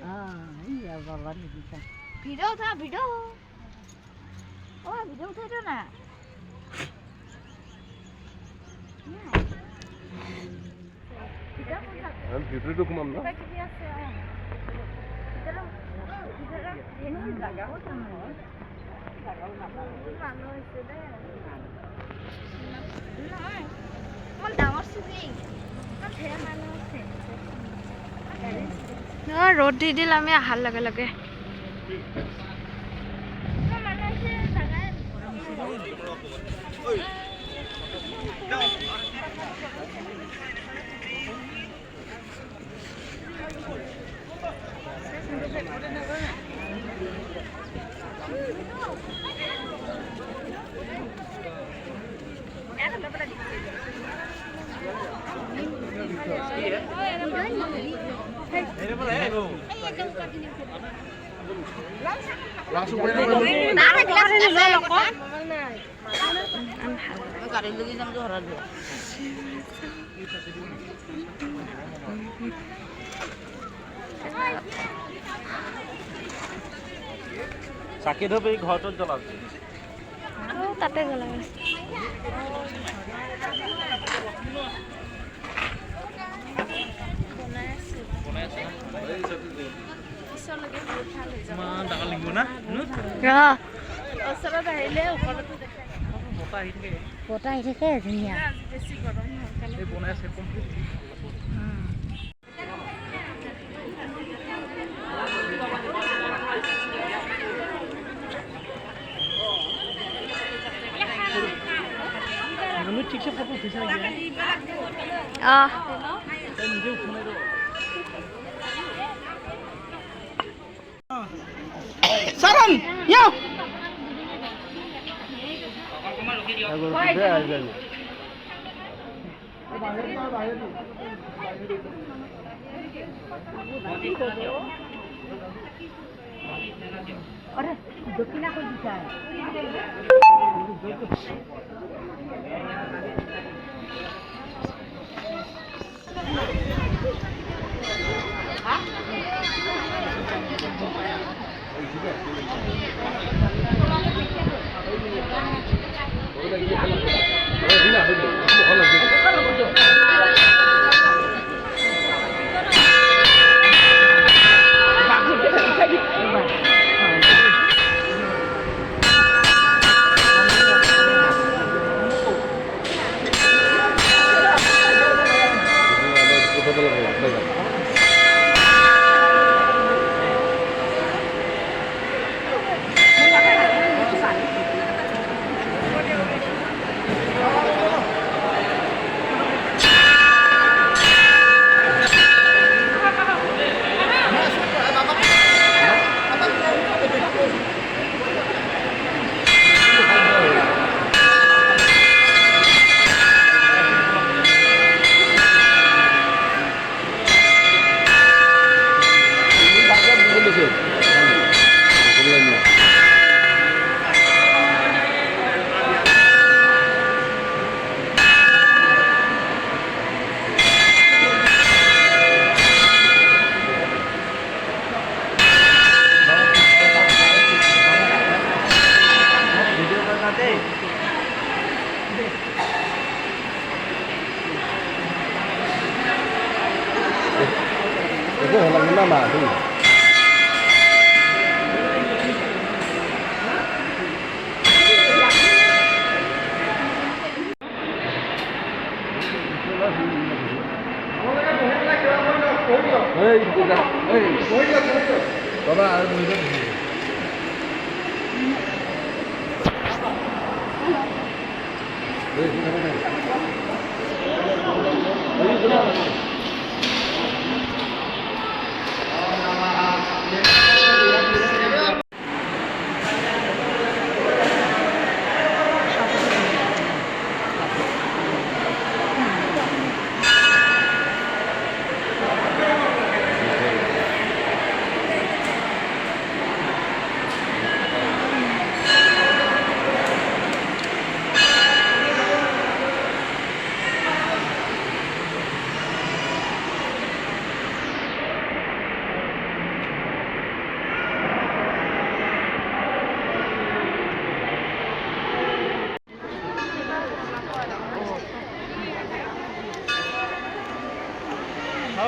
iya bawa nih bisa. Video tha video. Oh, video uঠাই দিও না। আমি ভিতরে ঘুমাম না ৰ'দ দি দিল আমি আহাৰ লগে লগে langsung main গাড়ি লগে যাম তো হৰা দিয়া চাকি ধৰি ঘৰটোত জ্বলাবি তাতে জ্বলাই ডাঙৰ লাগিব না ওচৰত আহিলে ওপৰতো দেখা বতাহ আহি থাকে ধুনীয়া বেছি গৰম এই বনাই আছে কমপ্লিট আমি ঠিকছে ফটো উঠিছা নেকি নিজে উঠোনাই ৰ সারন ইয়া अरे दक्षिणा को दिशा है itu halangan nama tuh Baba ada mulut.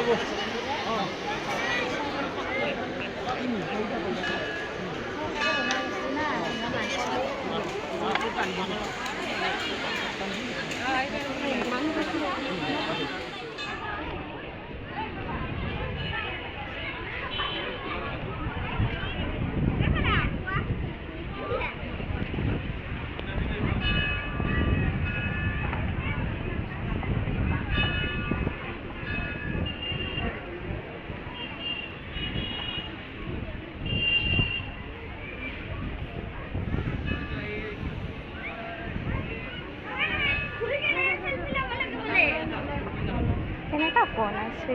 বাবু কেনেকুৱা বনাইছে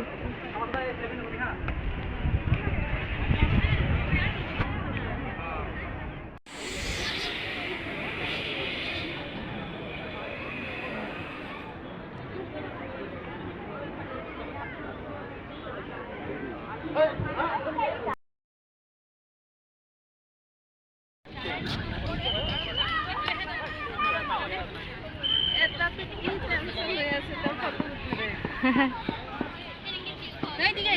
এইদিকে